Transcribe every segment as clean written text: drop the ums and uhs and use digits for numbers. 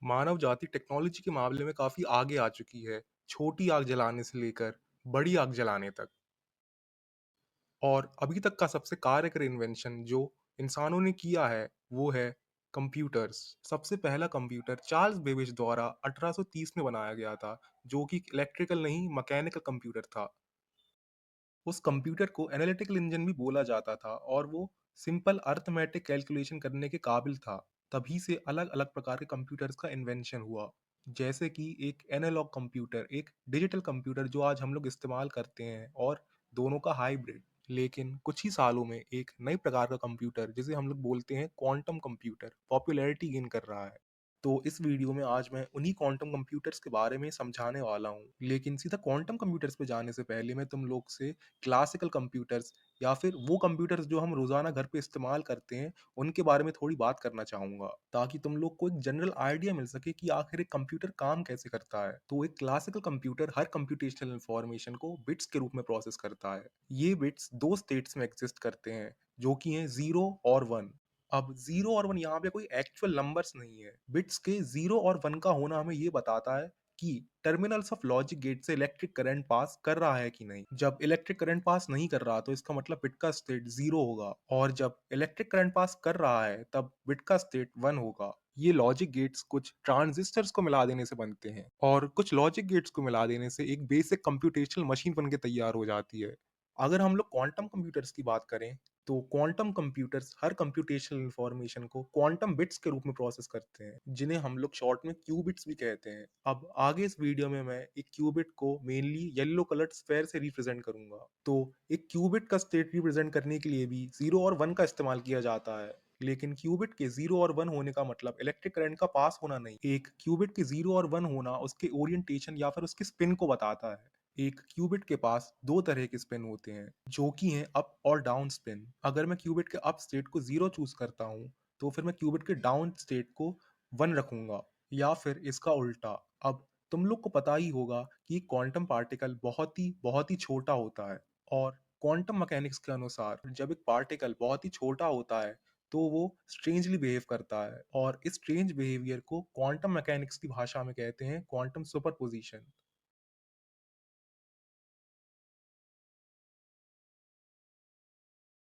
मानव जाति टेक्नोलॉजी के मामले में काफ़ी आगे आ चुकी है, छोटी आग जलाने से लेकर बड़ी आग जलाने तक। और अभी तक का सबसे कार्यकर इन्वेंशन जो इंसानों ने किया है, वो है कंप्यूटर्स। सबसे पहला कंप्यूटर चार्ल्स बेबेज द्वारा 1830 में बनाया गया था, जो कि इलेक्ट्रिकल नहीं मैकेनिकल कंप्यूटर था। उस कंप्यूटर को एनालिटिकल इंजन भी बोला जाता था और वो सिंपल अरिथमेटिक कैलकुलेशन करने के काबिल था। तभी से अलग-अलग प्रकार के कंप्यूटर्स का इन्वेंशन हुआ। जैसे कि एक एनालॉग कंप्यूटर, एक डिजिटल कंप्यूटर जो आज हम लोग इस्तेमाल करते हैं और दोनों का हाइब्रिड। लेकिन कुछ ही सालों में एक नई प्रकार का कंप्यूटर जिसे हम लोग बोलते हैं क्वांटम कंप्यूटर पॉपुलैरिटी गेन कर रहा है। तो इस वीडियो में आज मैं उन्हीं क्वांटम कंप्यूटर्स के बारे में समझाने वाला हूँ। लेकिन सीधा क्वांटम कंप्यूटर्स पे जाने से पहले मैं तुम लोग से क्लासिकल कंप्यूटर्स या फिर वो कंप्यूटर्स जो हम रोज़ाना घर पे इस्तेमाल करते हैं, उनके बारे में थोड़ी बात करना चाहूँगा, ताकि तुम लोग को एक जनरल आइडिया मिल सके कि आखिर एक कंप्यूटर काम कैसे करता है। तो एक क्लासिकल कंप्यूटर हर कंप्यूटेशनल इन्फॉर्मेशन को बिट्स के रूप में प्रोसेस करता है। ये बिट्स 2 स्टेट्स में एक्सिस्ट करते हैं, जो कि हैं 0 और 1। अब 0 और 1 यहाँ पे कोई एक्चुअल नंबर्स नहीं है। बिट्स के 0 और 1 का होना हमें ये बताता है कि टर्मिनल्स ऑफ लॉजिक गेट से इलेक्ट्रिक करंट पास कर रहा है कि नहीं। जब इलेक्ट्रिक करंट पास नहीं कर रहा तो इसका मतलब बिट का स्टेट 0 होगा, और जब इलेक्ट्रिक करंट पास कर रहा है तब बिट का स्टेट 1 होगा। ये लॉजिक गेट्स कुछ ट्रांजिस्टर्स को मिला देने से बनते हैं और कुछ लॉजिक गेट्स को मिला देने से एक बेसिक कंप्यूटेशनल मशीन बन के तैयार हो जाती है। अगर हम लोग क्वांटम कंप्यूटर्स की बात करें, तो क्वांटम कंप्यूटर्स हर कंप्यूटेशनल इंफॉर्मेशन को क्वांटम बिट्स के रूप में प्रोसेस करते हैं, जिन्हें हम लोग शॉर्ट में क्यूबिट्स भी कहते हैं। अब आगे इस वीडियो में मैं एक क्यूबिट को मेनली येलो कलर्ड स्फेयर से रिप्रेजेंट करूंगा। तो एक क्यूबिट का स्टेट रिप्रेजेंट करने के लिए भी 0 और 1 का इस्तेमाल किया जाता है। लेकिन क्यूबिट के 0 और 1 होने का मतलब इलेक्ट्रिक करंट का पास होना नहीं। एक क्यूबिट के 0 और 1 होना उसके ओरिएंटेशन या फिर उसके स्पिन को बताता है। एक क्यूबिट के पास दो तरह के स्पिन होते हैं, जो कि हैं अप और डाउन स्पिन। अगर मैं क्यूबिट के अप स्टेट को 0 चूज करता हूँ, तो फिर मैं क्यूबिट के डाउन स्टेट को 1 रखूंगा, या फिर इसका उल्टा। अब तुम लोग को पता ही होगा कि क्वांटम पार्टिकल बहुत ही छोटा होता है, और क्वांटम मैकेनिक्स के अनुसार जब एक पार्टिकल बहुत ही छोटा होता है, तो वो स्ट्रेंजली बिहेव करता है, और इस स्ट्रेंज बिहेवियर को क्वांटम मैकेनिक्स की भाषा में कहते हैं क्वांटम सुपरपोजिशन।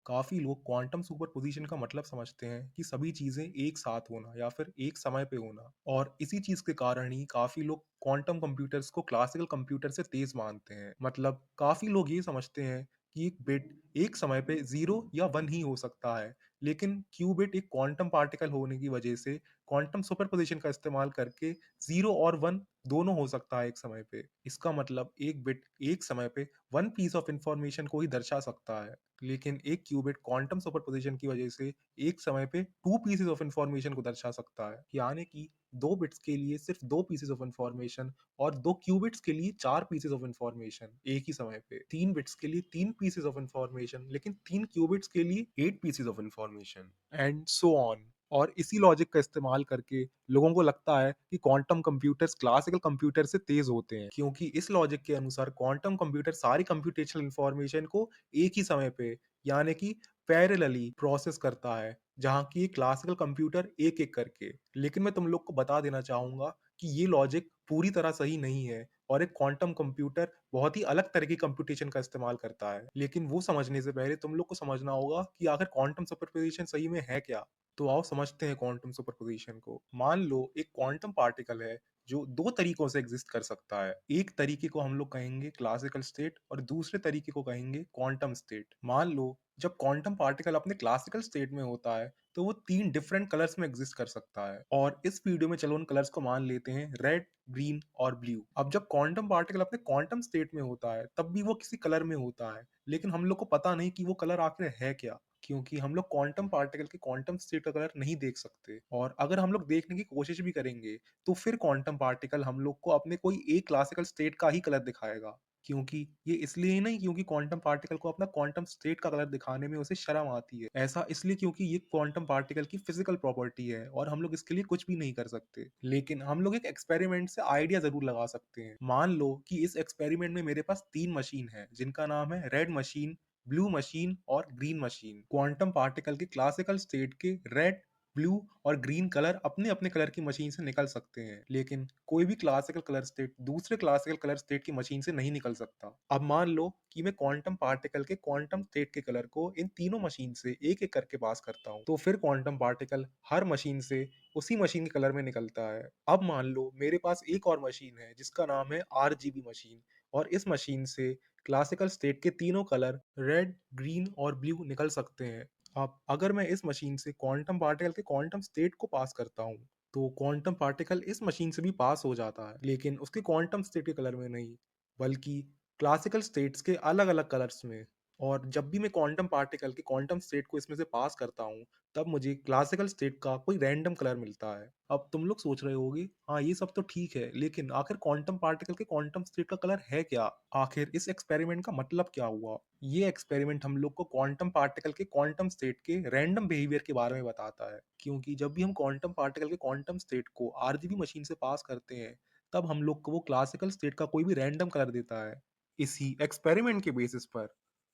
काफ़ी लोग क्वांटम सुपरपोजिशन का मतलब समझते हैं कि सभी चीज़ें एक साथ होना या फिर एक समय पे होना, और इसी चीज़ के कारण ही काफ़ी लोग क्वांटम कंप्यूटर्स को क्लासिकल कंप्यूटर से तेज़ मानते हैं। मतलब काफ़ी लोग ये समझते हैं कि एक बिट एक समय पे 0 या 1 ही हो सकता है, लेकिन क्यूबिट एक क्वांटम पार्टिकल होने की वजह से क्वांटम सुपरपोजिशन का इस्तेमाल करके 0 और 1 दोनों हो सकता है एक समय पे। इसका मतलब एक बिट एक समय पे 1 पीस ऑफ इंफॉर्मेशन को ही दर्शा सकता है। लेकिन एक क्यूबिट क्वांटम सुपरपोजिशन की वजह से एक समय पे 2 पीसेस ऑफ इंफॉर्मेशन को दर्शा सकता है। यानी कि 2 बिट्स के लिए सिर्फ 2 पीसेस ऑफ इंफॉर्मेशन, और 2 क्यूबिट्स के लिए 4 पीसेस ऑफ इंफॉर्मेशन एक ही समय पे। 3 बिट्स के लिए 3 पीसेस ऑफ इंफॉर्मेशन, लेकिन 3 क्यूबिट्स के लिए 8 pieces of information, and so on. और इसी लॉजिक का इस्तेमाल करके लोगों को लगता है कि क्वांटम कंप्यूटर्स क्लासिकल कंप्यूटर से तेज होते हैं, क्योंकि इस लॉजिक के अनुसार क्वांटम कंप्यूटर सारी कंप्यूटेशनल इंफॉर्मेशन को एक ही समय पे, यानी कि पैरेलली प्रोसेस करता है, जहाँ की क्लासिकल कंप्यूटर एक-एक करके। लेकिन मैं तुम लोग को बता देना चाहूँगा कि ये लॉजिक पूरी तरह सही नहीं है, और एक क्वांटम कंप्यूटर बहुत ही अलग तरह की कंप्यूटेशन का इस्तेमाल करता है। लेकिन वो समझने से पहले तुम लोग को समझना होगा कि आखिर क्वांटम सुपरपोज़िशन सही में है क्या? तो आओ समझते हैं क्वांटम सुपरपोज़िशन को। मान लो एक क्वांटम पार्टिकल है जो 2 तरीकों से एग्ज़िस्ट कर सकता है। एक तरीके को हम लोग कहेंगे क्लासिकल स्टेट, और दूसरे तरीके को कहेंगे क्वांटम स्टेट। मान लो जब क्वांटम पार्टिकल अपने क्लासिकल स्टेट में होता है, तो वो 3 डिफरेंट कलर्स में एग्ज़िस्ट कर सकता है। और इस वीडियो में चलो उन कलर्स को मान लेते हैं रेड, ग्रीन और ब्लू। अब जब क्वांटम पार्टिकल अपने क्वांटम स्टेट में होता है, तब भी वो किसी कलर में होता है। लेकिन हम लोग को पता नहीं कि वो कलर आखिर है क्या? क्योंकि हम लोग क्वांटम पार्टिकल के क्वांटम स्टेट का कलर नहीं देख सकते, और अगर हम लोग देखने की कोशिश भी करेंगे, तो फिर क्वांटम पार्टिकल हम लोग को अपने कोई एक क्लासिकल स्टेट का ही कलर दिखाएगा। क्योंकि ये इसलिए ही नहीं क्योंकि क्वांटम पार्टिकल को अपना क्वांटम स्टेट का कलर दिखाने में उसे शर्म आती है। ऐसा इसलिए क्योंकि ये क्वांटम पार्टिकल की फिजिकल प्रॉपर्टी है, और हम लोग इसके लिए कुछ भी नहीं कर सकते। लेकिन हम लोग एक एक्सपेरिमेंट से आइडिया ज़रूर लगा सकते हैं। मान लो कि इस एक्सपेरिमेंट में मेरे पास 3 मशीन है, जिनका नाम है रेड मशीन, ब्लू मशीन और ग्रीन मशीन। क्वांटम पार्टिकल के क्लासिकल स्टेट के रेड, ब्लू और ग्रीन कलर अपने-अपने कलर की मशीन से निकल सकते हैं, लेकिन कोई भी क्लासिकल कलर स्टेट दूसरे क्लासिकल कलर स्टेट की मशीन से नहीं निकल सकता। अब मान लो कि मैं क्वांटम पार्टिकल के क्वांटम स्टेट के कलर को इन तीनों मशीन से एक-एक करके पास करता हूँ, तो फिर क्वांटम पार्टिकल हर मशीन से उसी मशीन के कलर में निकलता है। अब मान लो मेरे पास एक और मशीन है जिसका नाम है आरजीबी मशीन, और इस मशीन से क्लासिकल स्टेट के तीनों कलर रेड, ग्रीन और ब्लू निकल सकते हैं। अब अगर मैं इस मशीन से क्वांटम पार्टिकल के क्वांटम स्टेट को पास करता हूँ, तो क्वांटम पार्टिकल इस मशीन से भी पास हो जाता है, लेकिन उसके क्वांटम स्टेट के कलर में नहीं, बल्कि क्लासिकल स्टेट्स के अलग-अलग कलर्स में। और जब भी मैं क्वांटम पार्टिकल के क्वांटम स्टेट को इसमें से पास करता हूँ, तब मुझे क्लासिकल स्टेट का कोई रैंडम कलर मिलता है। अब तुम लोग सोच रहे होगे, हाँ, ये सब तो ठीक है, लेकिन आखिर क्वांटम पार्टिकल के क्वांटम स्टेट का कलर है क्या? आखिर इस एक्सपेरिमेंट का मतलब क्या हुआ? ये एक्सपेरिमेंट हम लोग को क्वांटम पार्टिकल के क्वांटम स्टेट के रैंडम बिहेवियर के बारे में बताता है, क्योंकि जब भी हम क्वांटम पार्टिकल के क्वांटम स्टेट को आरजीबी मशीन से पास करते हैं, तब हम लोग को वो क्लासिकल स्टेट का कोई भी रैंडम कलर देता है। इसी एक्सपेरिमेंट के बेसिस पर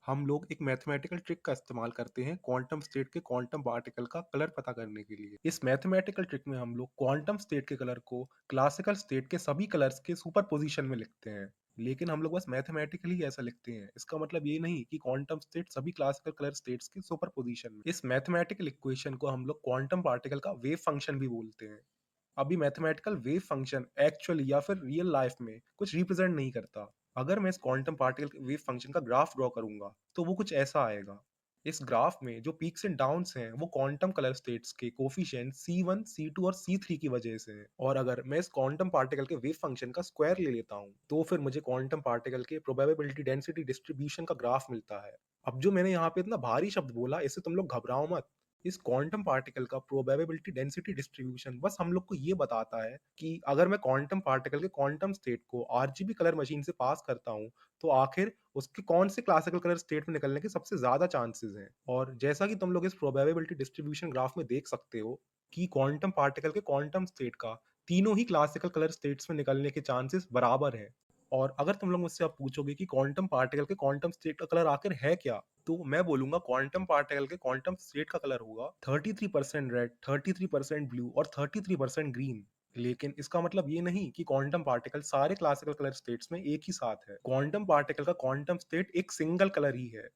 हम लोग एक मैथमेटिकल ट्रिक का इस्तेमाल करते हैं क्वांटम स्टेट के क्वांटम पार्टिकल का कलर पता करने के लिए। इस मैथमेटिकल ट्रिक में हम लोग क्वांटम स्टेट के कलर को क्लासिकल स्टेट के सभी कलर्स के सुपर पोजिशन में लिखते हैं, लेकिन हम लोग बस मैथमेटिकली ऐसा लिखते हैं। इसका मतलब ये नहीं कि क्वांटम स्टेट सभी क्लासिकल कलर स्टेट्स के सुपर पोजिशन में। इस मैथमेटिकल इक्वेशन को हम लोग क्वांटम पार्टिकल का वेव फंक्शन भी बोलते हैं। अभी मैथमेटिकल वेव फंक्शन एक्चुअली या फिर रियल लाइफ में कुछ रिप्रेजेंट नहीं करता। अगर मैं इस क्वांटम पार्टिकल के वेव फंक्शन का ग्राफ ड्रॉ करूंगा, तो वो कुछ ऐसा आएगा। इस ग्राफ में जो पीक्स एंड डाउन्स हैं, वो क्वांटम कलर स्टेट्स के कोफिशिएंट C1, C2 और C3 की वजह से हैं। और अगर मैं इस क्वांटम पार्टिकल के वेव फंक्शन का स्क्वायर ले लेता हूँ, तो फिर मुझे क्वांटम पार्टिकल के प्रोबेबिलिटी डेंसिटी डिस्ट्रीब्यूशन का ग्राफ मिलता है। अब जो मैंने यहाँ पे इतना भारी शब्द बोला, इससे तुम लोग घबराओ मत। इस क्वांटम पार्टिकल का प्रोबेबिलिटी डेंसिटी डिस्ट्रीब्यूशन बस हम लोग को ये बताता है कि अगर मैं क्वांटम पार्टिकल के क्वांटम स्टेट को आरजीबी कलर मशीन से पास करता हूँ, तो आखिर उसके कौन से क्लासिकल कलर स्टेट में निकलने के सबसे ज्यादा चांसेस हैं। और जैसा कि तुम लोग इस प्रोबेबिलिटी डिस्ट्रीब्यूशन ग्राफ में देख सकते हो कि क्वांटम पार्टिकल के क्वांटम स्टेट का तीनों ही क्लासिकल कलर स्टेट्स में निकलने के चांसेस बराबर है। और अगर तुम लोग मुझसे अब पूछोगे कि क्वांटम पार्टिकल के क्वांटम स्टेट का कलर आखिर है क्या, तो मैं बोलूंगा क्वांटम पार्टिकल के क्वांटम स्टेट का कलर होगा 33% रेड, 33% ब्लू और 33% ग्रीन। लेकिन इसका मतलब ये नहीं कि क्वांटम पार्टिकल सारे क्लासिकल कलर स्टेट्स में एक ही साथ है। क्वांटम पार्टिकल का क्वांटम स्टेट एक सिंगल कलर ही है।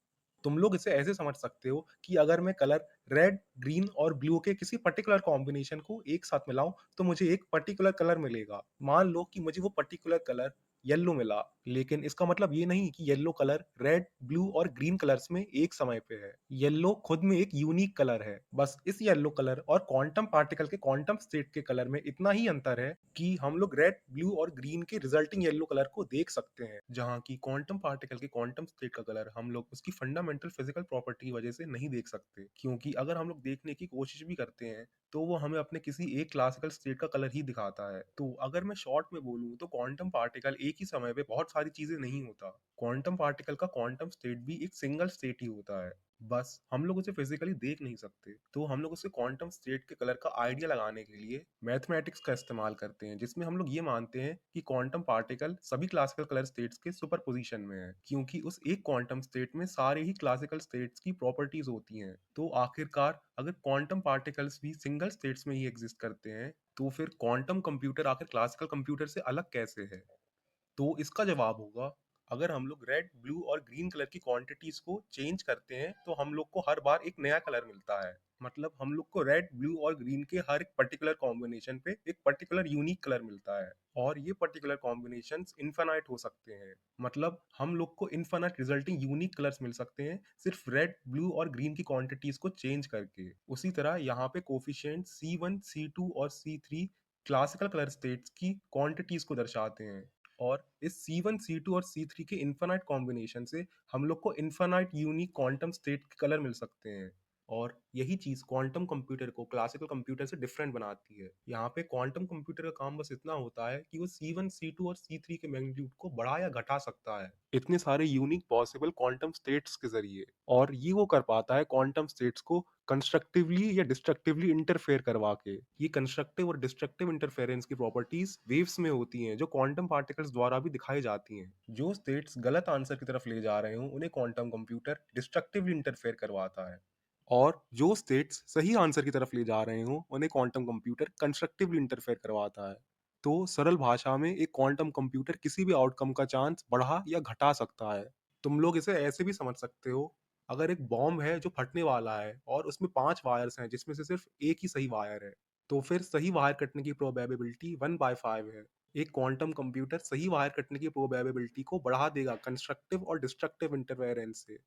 तुम लोग इसे ऐसे समझ सकते हो कि अगर मैं कलर रेड, ग्रीन और ब्लू के किसी पर्टिकुलर कॉम्बिनेशन को एक साथ मिलाऊं, तो मुझे एक पर्टिकुलर कलर मिलेगा। मान लो कि मुझे वो पर्टिकुलर कलर येलो मिला, लेकिन इसका मतलब ये नहीं कि येलो कलर रेड, ब्लू और ग्रीन कलर्स में एक समय पे है। येलो खुद में एक यूनिक कलर है। बस इस येलो कलर और क्वांटम पार्टिकल के क्वांटम स्टेट के कलर में इतना ही अंतर है कि हम लोग रेड, ब्लू और ग्रीन के रिजल्टिंग येलो कलर को देख सकते हैं, जहाँ की क्वांटम पार्टिकल के क्वांटम स्टेट का कलर हम लोग उसकी फंडामेंटल फिजिकल प्रॉपर्टी की वजह से नहीं देख सकते, क्योंकि अगर हम लोग देखने की कोशिश भी करते हैं, तो वो हमें अपने किसी एक क्लासिकल स्टेट का कलर ही दिखाता है। तो अगर मैं शॉर्ट में बोलूँ, तो क्वांटम पार्टिकल एक ही समय पे बहुत सारी चीजें नहीं होता। क्वांटम पार्टिकल का क्वांटम स्टेट भी एक सिंगल स्टेट ही होता है। बस हम लोग उसे फिजिकली देख नहीं सकते, तो हम लोग उसे क्वांटम स्टेट के कलर का आइडिया लगाने के लिए मैथमेटिक्स का इस्तेमाल करते हैं, जिसमें हम लोग ये मानते हैं कि क्वांटम पार्टिकल सभी क्लासिकल कलर स्टेट्स के सुपर पोजिशन में है, क्योंकि उस एक क्वांटम स्टेट में सारे ही क्लासिकल स्टेट्स की प्रॉपर्टीज होती हैं। तो आखिरकार अगर क्वांटम पार्टिकल्स भी सिंगल स्टेट्स में ही एग्जिस्ट करते हैं, तो फिर क्वांटम कंप्यूटर आखिर क्लासिकल कंप्यूटर से अलग कैसे है? तो इसका जवाब होगा, अगर हम लोग रेड, ब्लू और ग्रीन कलर की क्वांटिटीज को चेंज करते हैं, तो हम लोग को हर बार एक नया कलर मिलता है। मतलब हम लोग को रेड, ब्लू और ग्रीन के हर एक पर्टिकुलर कॉम्बिनेशन पे एक पर्टिकुलर यूनिक कलर मिलता है। और ये पर्टिकुलर कॉम्बिनेशंस इनफाइनाइट हो सकते हैं। मतलब हम लोग को इनफाइनाइट रिजल्टिंग यूनिक कलर्स मिल सकते हैं, सिर्फ रेड, ब्लू और ग्रीन की क्वांटिटीज को चेंज करके। उसी तरह यहाँ पे कोफिशिएंट C1, C2 और C3 क्लासिकल कलर स्टेट्स की क्वांटिटीज को दर्शाते हैं। और इस C1, C2 और C3 के इन्फिनाइट कॉम्बिनेशन से हम लोग को इन्फिनाइट यूनिक क्वांटम स्टेट के कलर मिल सकते हैं। और यही चीज क्वांटम कंप्यूटर को क्लासिकल कंप्यूटर से डिफरेंट बनाती है। यहाँ पे क्वांटम कंप्यूटर का काम बस इतना होता है कि वो C1, C2 और C3 के मैग्नीट्यूड को बढ़ा या घटा सकता है इतने सारे यूनिक पॉसिबल क्वांटम स्टेट्स के जरिए। और ये वो कर पाता है क्वांटम स्टेट्स को कंस्ट्रक्टिवली या डिस्ट्रक्टिवली इंटरफेयर करवा के। ये कंस्ट्रक्टिव और डिस्ट्रक्टिव इंटरफेरेंस की प्रॉपर्टीज वेव्स में होती हैं, जो क्वांटम पार्टिकल्स द्वारा भी दिखाई जाती हैं। जो स्टेट्स गलत आंसर की तरफ ले जा रहे हो, उन्हें क्वांटम कंप्यूटर डिस्ट्रक्टिवली इंटरफेयर करवाता है। और जो स्टेट्स सही आंसर की तरफ ले जा रहे हों, उन्हें क्वांटम कंप्यूटर कंस्ट्रक्टिवली इंटरफेयर करवाता है। तो सरल भाषा में एक क्वांटम कंप्यूटर किसी भी आउटकम का चांस बढ़ा या घटा सकता है। तुम लोग इसे ऐसे भी समझ सकते हो, अगर एक बॉम्ब है जो फटने वाला है और उसमें 5 वायर्स हैं जिसमें से सिर्फ एक ही सही वायर है, तो फिर सही वायर कटने की प्रोबेबिलिटी 1/5 है। एक क्वांटम कंप्यूटर सही वायर कटने की प्रोबेबिलिटी को बढ़ा देगा कंस्ट्रक्टिव और डिस्ट्रक्टिव इंटरफेरेंस से।